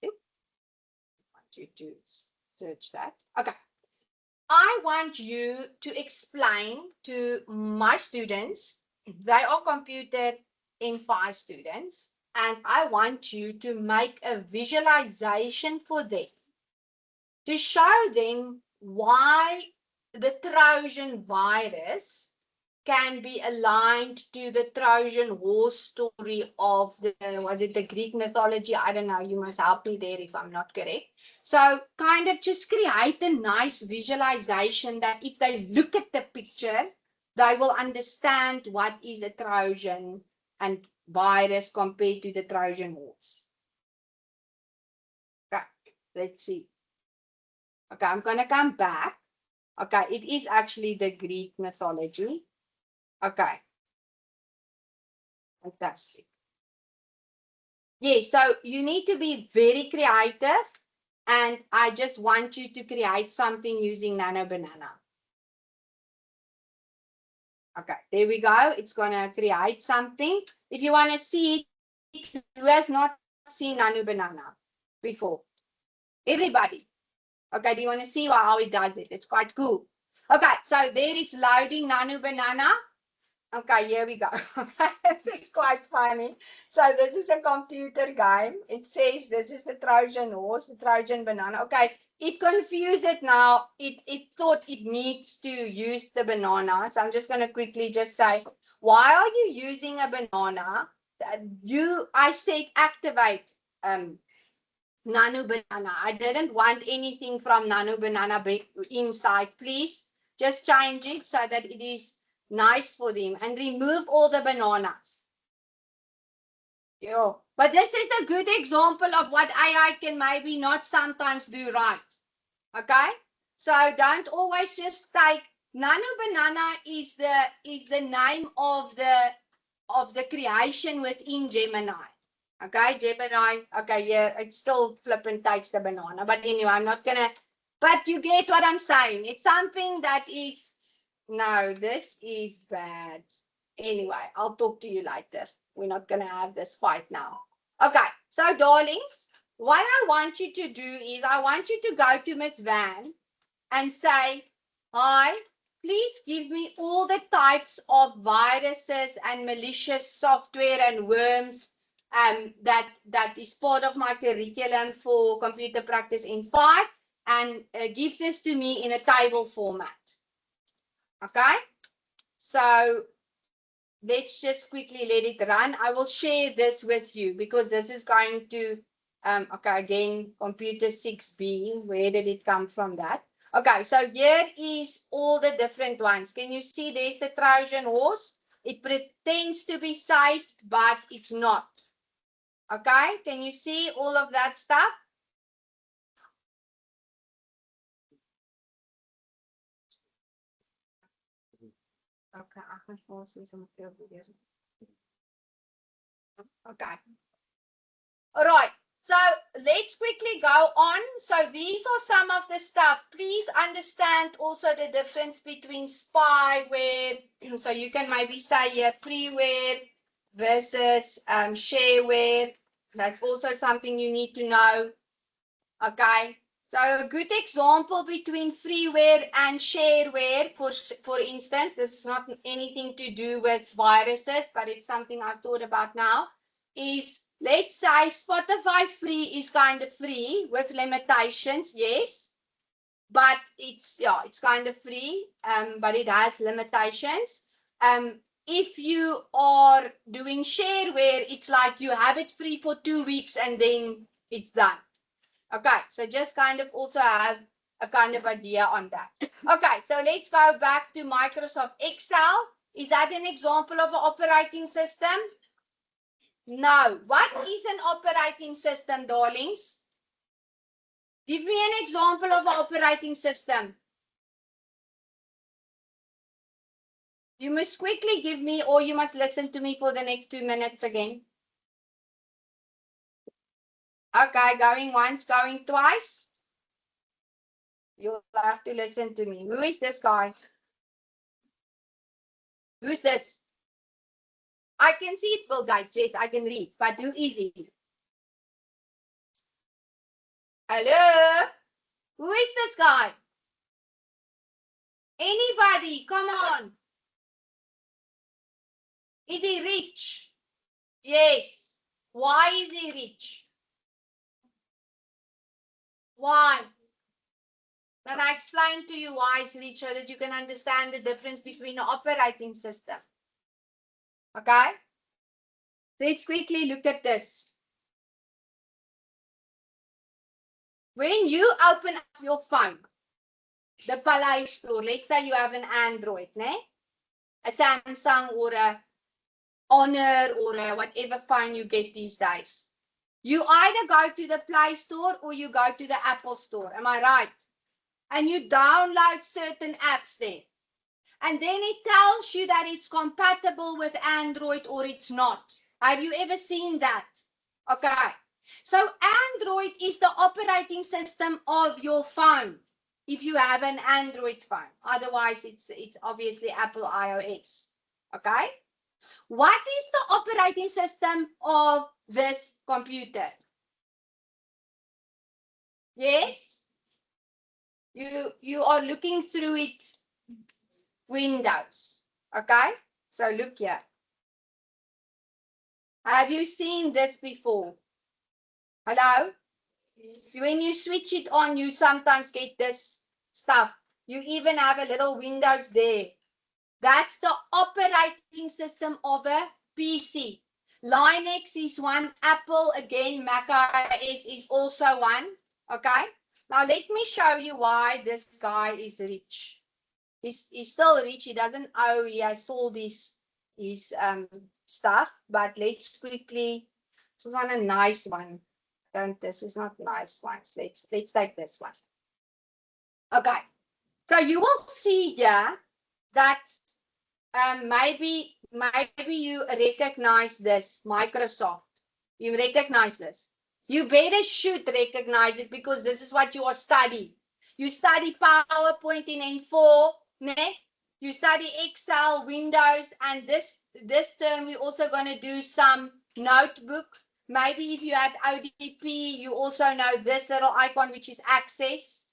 me. I want you to search that. Okay. I want you to explain to my students, they are computer in 5 students, and I want you to make a visualization for them to show them why the Trojan virus can be aligned to the Trojan horse story of the, was it the Greek mythology? I don't know. You must help me there if I'm not correct. So kind of just create a nice visualization that if they look at the picture, they will understand what is a Trojan and virus compared to the Trojan horse. Okay, let's see. Okay, I'm going to come back. Okay, it is actually the Greek mythology. Okay. Fantastic. Yes, so you need to be very creative, and I just want you to create something using Nano Banana. Okay, there we go. It's going to create something. If you want to see it, who has not seen Nano Banana before? Everybody. Okay, do you want to see how it does it? It's quite cool. Okay, so there it's loading Nano Banana. Okay, here we go. This is quite funny. So this is a computer game. It says this is the Trojan horse, the Trojan banana. Okay, it confused it now. It thought it needs to use the banana. So I'm just going to quickly just say, why are you using a banana? I said activate Nano Banana. I didn't want anything from Nano Banana inside. Please just change it so that it is nice for them and remove all the bananas. Yeah. But this is a good example of what AI can maybe not sometimes do right. Okay? So don't always just take Nano Banana is the name of the creation within Gemini. Okay, Gemini. Okay, yeah, it still flipping takes the banana. But anyway, I'm not gonna. But you get what I'm saying. It's something that is. No, this is bad. Anyway, I'll talk to you later. We're not gonna have this fight now. Okay, so darlings, what I want you to do is I want you to go to Miss Van and say, hi, please give me all the types of viruses and malicious software and worms that is part of my curriculum for computer practice in 5, and give this to me in a table format. Okay, so let's just quickly let it run. I will share this with you because this is going to, okay, again, computer 6B, where did it come from that? Okay, so here is all the different ones. Can you see there's the Trojan horse? It pretends to be safe, but it's not. Okay, can you see all of that stuff? Okay, I can see some videos. Okay. All right. So let's quickly go on. So these are some of the stuff. Please understand also the difference between spyware. So you can maybe say here freeware versus shareware. That's also something you need to know. Okay. So a good example between freeware and shareware, for instance, this is not anything to do with viruses, but it's something I've thought about now, is let's say Spotify free is kind of free with limitations, yes, but it's kind of free, but it has limitations. If you are doing shareware, it's like you have it free for 2 weeks and then it's done. Okay, so just kind of also have a kind of idea on that. Okay, so let's go back to Microsoft Excel. Is that an example of an operating system? No. What is an operating system, darlings? Give me an example of an operating system. You must quickly give me, or you must listen to me for the next 2 minutes again. Okay, going once, going twice. You'll have to listen to me. Who is this guy? Who's this? I can see it's Bill Gates. Yes, I can read, but too easy. Hello? Who is this guy? Anybody? Come on. Is he rich? Yes. Why is he rich? Why? But I explained to you why it's rich so that you can understand the difference between the operating system. Okay? Let's quickly look at this. When you open up your phone, the Play Store, let's say you have an Android, né? A Samsung or a Honor or a whatever phone you get these days. You either go to the Play Store or you go to the Apple Store. Am I right? And you download certain apps there. And then it tells you that it's compatible with Android or it's not. Have you ever seen that? Okay. So Android is the operating system of your phone if you have an Android phone. Otherwise, it's obviously Apple iOS. Okay. What is the operating system of this computer? Yes? You are looking through it, Windows. Okay? So look here. Have you seen this before? Hello? When you switch it on, you sometimes get this stuff. You even have a little Windows there. That's the operating system of a PC. Linux is one. Apple, again, Mac OS is also one. Okay? Now, let me show you why this guy is rich. He's still rich. He doesn't owe. He has all his stuff. But let's quickly. This is a nice one. This is not nice ones. Let's take this one. Okay. So you will see here that maybe you recognize this, Microsoft. You recognize this. You better should recognize it because this is what you are studying. You study PowerPoint in N4, ne? You study Excel, Windows, and this term we're also going to do some notebook. Maybe if you had ODP, you also know this little icon, which is Access.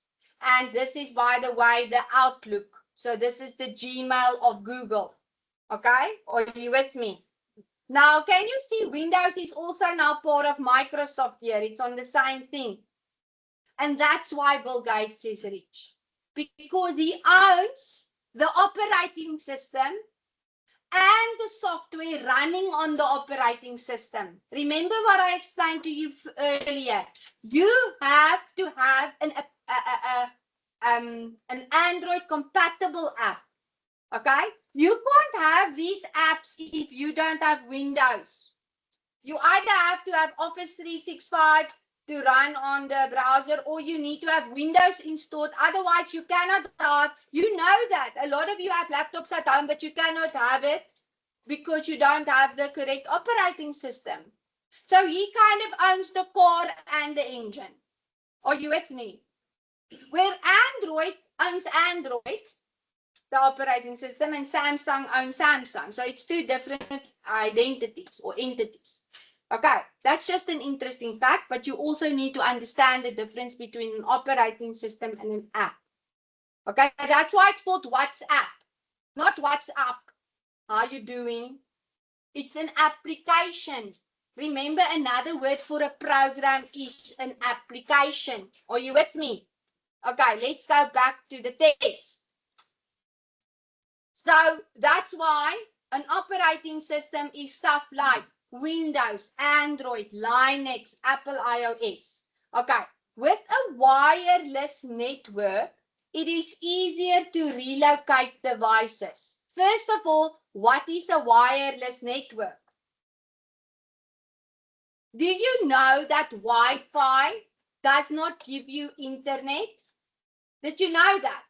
And this is, by the way, the Outlook. So this is the Gmail of Google. Okay? Are you with me? Now, can you see Windows is also now part of Microsoft here? It's on the same thing. And that's why Bill Gates is rich. Because he owns the operating system and the software running on the operating system. Remember what I explained to you earlier. You have to have an Android compatible app. Okay? You can't have these apps if you don't have Windows. You either have to have Office 365 to run on the browser, or you need to have Windows installed. Otherwise, you cannot have, you know that. A lot of you have laptops at home, but you cannot have it because you don't have the correct operating system. So he kind of owns the car and the engine. Are you with me? Where Android owns Android, the operating system, and Samsung owns Samsung. So it's two different identities or entities. Okay, that's just an interesting fact, but you also need to understand the difference between an operating system and an app. Okay, that's why it's called WhatsApp, not WhatsApp. How you doing? It's an application. Remember, another word for a program is an application. Are you with me? Okay, let's go back to the test. So that's why an operating system is stuff like Windows, Android, Linux, Apple iOS. Okay, with a wireless network, it is easier to relocate devices. First of all, what is a wireless network? Do you know that Wi-Fi does not give you internet? Did you know that?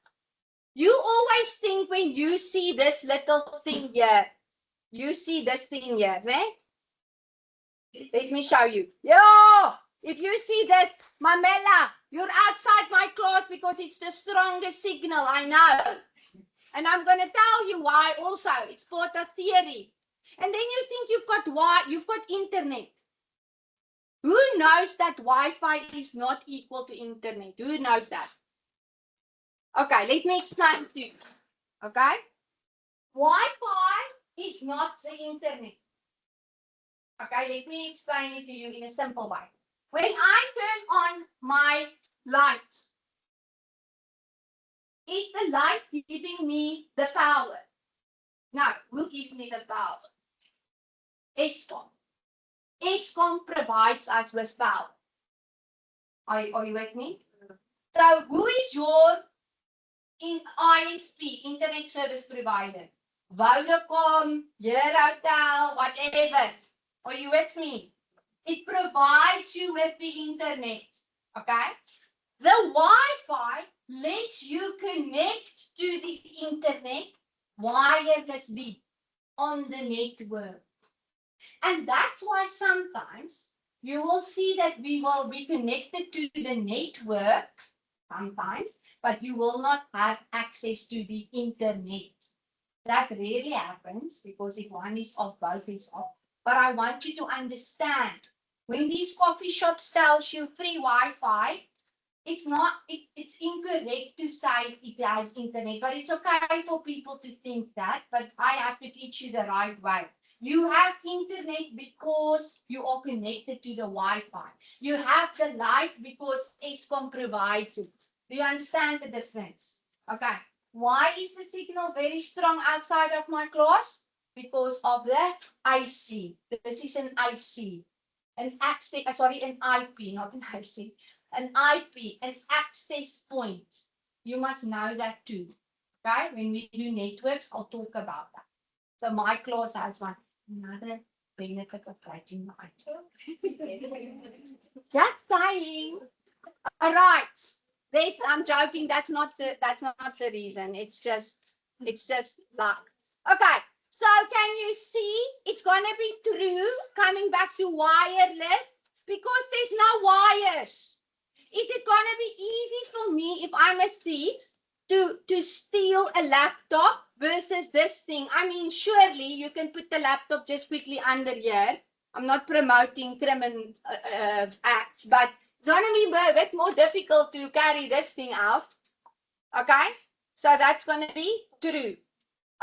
You always think when you see this little thing here, you see this thing here, right? Let me show you. Yo, if you see this, Mamela, you're outside my class because it's the strongest signal, I know. And I'm going to tell you why also. It's part of theory. And then you think you've got internet. Who knows that Wi-Fi is not equal to internet? Who knows that? Okay, let me explain to you. Okay? Wi-Fi is not the internet. Okay, let me explain it to you in a simple way. When I turn on my lights, Is the light giving me the power? No, who gives me the power? Eskom. Eskom provides us with power. Are you with me? So who is your ISP, Internet Service Provider? Vodacom, Eurotel, whatever. Are you with me? It provides you with the internet. Okay? The Wi-Fi lets you connect to the internet wirelessly on the network. And that's why sometimes you will see that we will be connected to the network sometimes, but you will not have access to the internet. That rarely happens because if one is off, both is off. But I want you to understand, when these coffee shops tells you free Wi-Fi, it's incorrect to say it has internet, but it's okay for people to think that, but I have to teach you the right way. You have internet because you are connected to the Wi-Fi. You have the light because Eskom provides it. Do you understand the difference? Okay. Why is the signal very strong outside of my class? Because of the IC. This is an IC. An IP, not an IC. An IP, an access point. You must know that too. Okay? When we do networks, I'll talk about that. So my class has one. Another benefit of writing my just saying. All right. I'm joking. That's not the reason. It's just luck. Okay. So can you see it's gonna be true coming back to wireless because there's no wires. Is it gonna be easy for me if I'm a thief to steal a laptop versus this thing? I mean, surely you can put the laptop just quickly under here. I'm not promoting criminal acts, but it's going to be a bit more difficult to carry this thing out. Okay, so that's going to be true.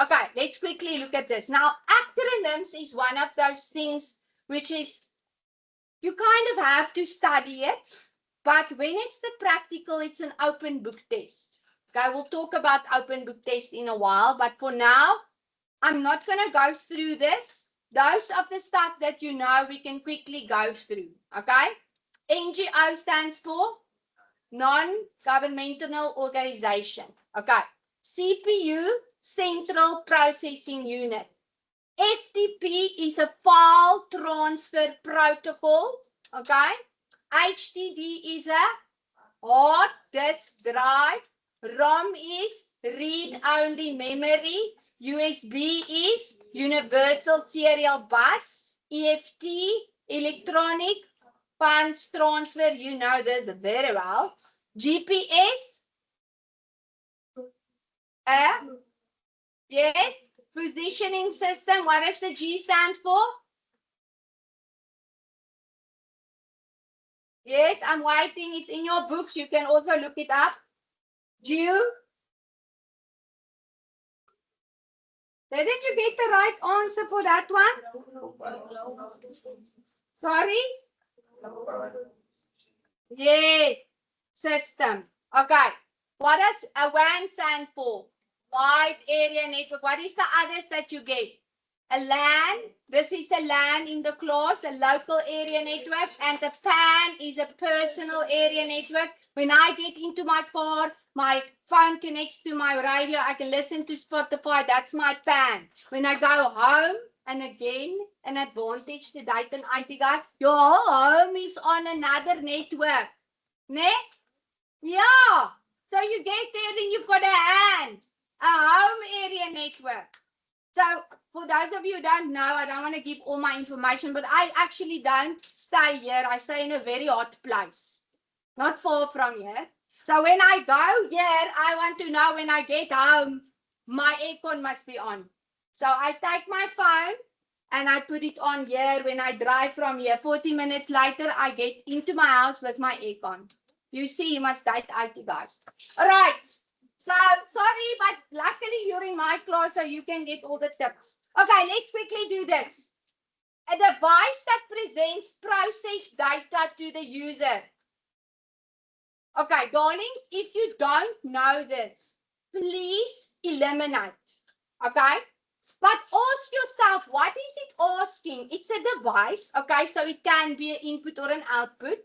Okay, let's quickly look at this. Now, acronyms is one of those things which is, you kind of have to study it, but when it's the practical, it's an open book test. Okay, we'll talk about open book test in a while, but for now, I'm not going to go through this. Those of the stuff that you know, we can quickly go through. Okay, NGO stands for non-governmental organization. Okay, CPU, Central Processing Unit. FTP is a file transfer protocol. Okay, HDD is a hard disk drive. ROM is read-only memory. USB is universal serial bus. EFT, electronic funds transfer. You know this very well. GPS. Yes. Positioning system. What does the G stand for? Yes, I'm writing. It's in your books. You can also look it up. Didn't you get the right answer for that one? Sorry? Yes. System. Okay. What does a WAN stand for? Wide area network. What is the others that you get? A LAN. This is a LAN in the class, a local area network. And the PAN is a personal area network. When I get into my car, my phone connects to my radio. I can listen to Spotify. That's my PAN. When I go home, and again, an advantage to Dayton IT guy, your whole home is on another network. Ne? Yeah. So you get there, then you've got a home area network. So for those of you who don't know, I don't want to give all my information, but I actually don't stay here. I stay in a very hot place, not far from here. So when I go here, I want to know when I get home, my aircon must be on. So I take my phone and I put it on here. When I drive from here, 40 minutes later, I get into my house with my aircon. You see, you must date IT guys. All right. So, sorry, but luckily you're in my class, so you can get all the tips. Okay, let's quickly do this. A device that presents processed data to the user. Okay, darlings, if you don't know this, please eliminate. Okay? But ask yourself, what is it asking? It's a device, okay? So it can be an input or an output.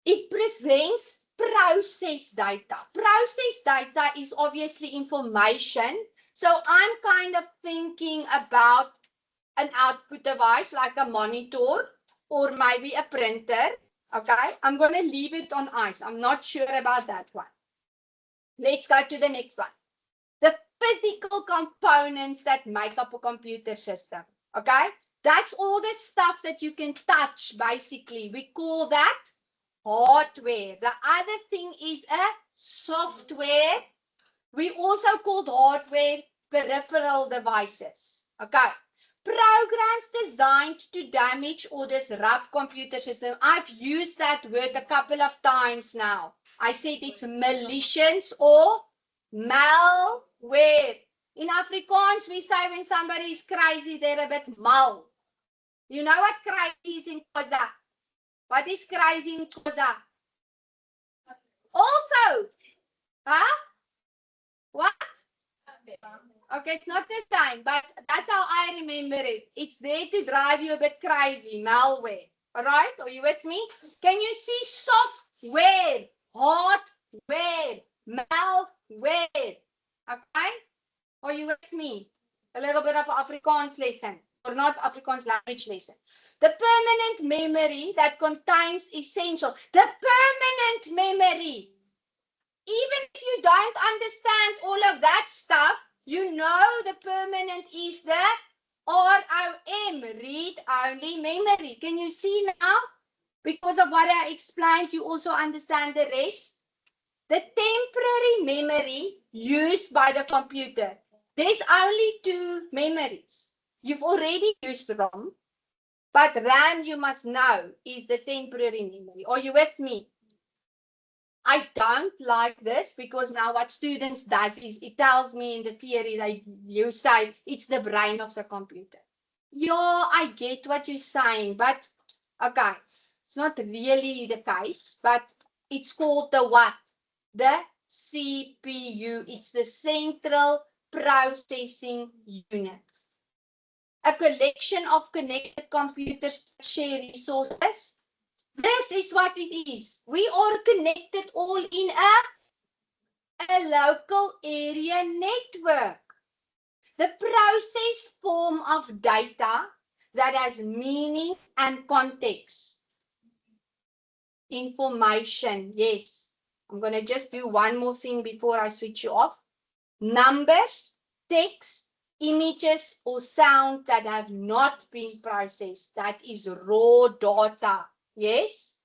It presents process data. Process data is obviously information. So I'm kind of thinking about an output device like a monitor or maybe a printer. Okay, I'm going to leave it on ice. I'm not sure about that one. Let's go to the next one. The physical components that make up a computer system. Okay, that's all the stuff that you can touch basically. We call that hardware. The other thing is a software. We also called hardware peripheral devices. Okay. Programs designed to damage or disrupt computer systems. I've used that word a couple of times now. I said it's malicious or malware. In Afrikaans, we say when somebody is crazy, they're a bit mal. You know what crazy is in Xhosa? What is crazy in Xhosa? Also, huh? What? Okay, it's not the same, but that's how I remember it. It's there to drive you a bit crazy, malware. All right? Are you with me? Can you see software, hardware, malware? Okay? Are you with me? A little bit of Afrikaans lesson, or not Afrikaans language lesson. The permanent memory that contains essential. The permanent memory. Even if you don't understand all of that stuff, you know the permanent is the ROM, read-only memory. Can you see now? Because of what I explained, you also understand the rest. The temporary memory used by the computer. There's only two memories. You've already used ROM, but RAM, you must know, is the temporary memory. Are you with me? I don't like this because now what students does is it tells me in the theory that you say it's the brain of the computer. Yeah, I get what you're saying, but okay, it's not really the case, but it's called the what? The CPU. It's the central processing unit. A collection of connected computers that share resources. This is what it is. We are connected all in a local area network. The process form of data that has meaning and context. Information, yes. I'm going to just do one more thing before I switch you off. Numbers, text, images, or sound that have not been processed. That is raw data. Yes?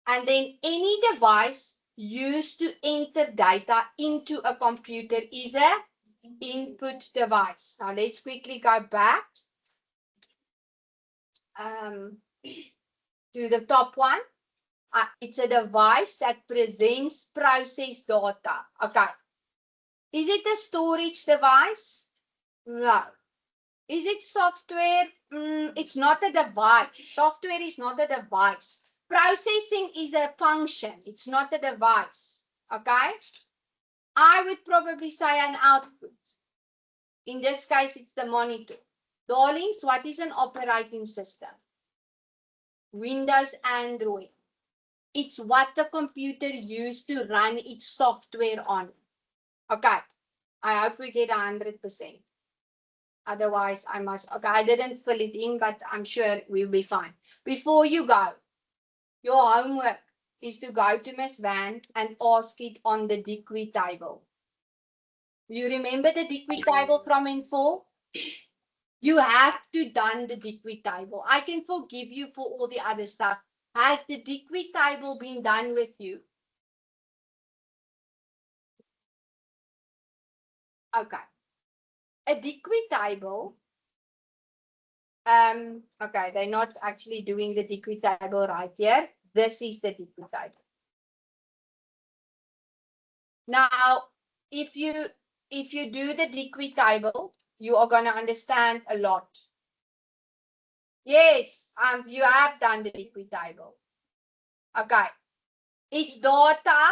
And then any device used to enter data into a computer is an input device. Now let's quickly go back to the top one. It's a device that presents processed data. Okay. Is it a storage device? No. Is it software? It's not a device. Software is not a device. Processing is a function. It's not a device. Okay? I would probably say an output. In this case, it's the monitor. Darlings, what is an operating system? Windows, Android. It's what the computer used to run its software on. Okay. I hope we get 100%. Otherwise, okay, I didn't fill it in, but I'm sure we'll be fine. Before you go, your homework is to go to Miss Van and ask it on the Dickwee table. You remember the Dickwee table from Info? You have to done the Dickwee table. I can forgive you for all the other stuff. Has the Dickwee table been done with you? Okay. A Dickwee table. Okay, they're not actually doing the Dickwee table right here. This is the Dickwee table. Now, if you do the Dickwee table, you are going to understand a lot. Yes, you have done the Dickwee table. Okay. It's data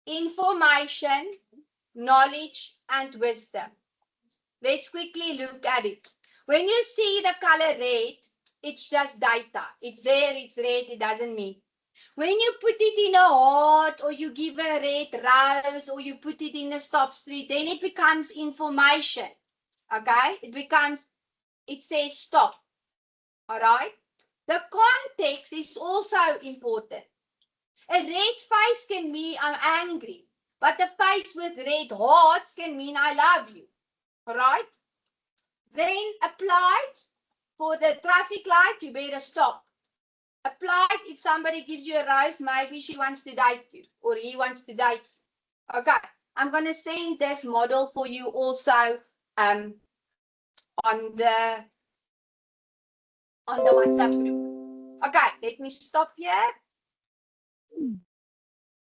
information, knowledge, and wisdom. Let's quickly look at it. When you see the color red, it's just data. It's there, it's red, it doesn't mean. When you put it in a heart, or you give a red rose, or you put it in a stop street, then it becomes information. Okay? It says stop. All right? The context is also important. A red face can mean I'm angry, but a face with red hearts can mean I love you. All right? Then applied for the traffic light, you better stop. Applied if somebody gives you a rose, maybe she wants to date you or he wants to date you. Okay, I'm going to send this model for you also on the WhatsApp group. Okay, let me stop here.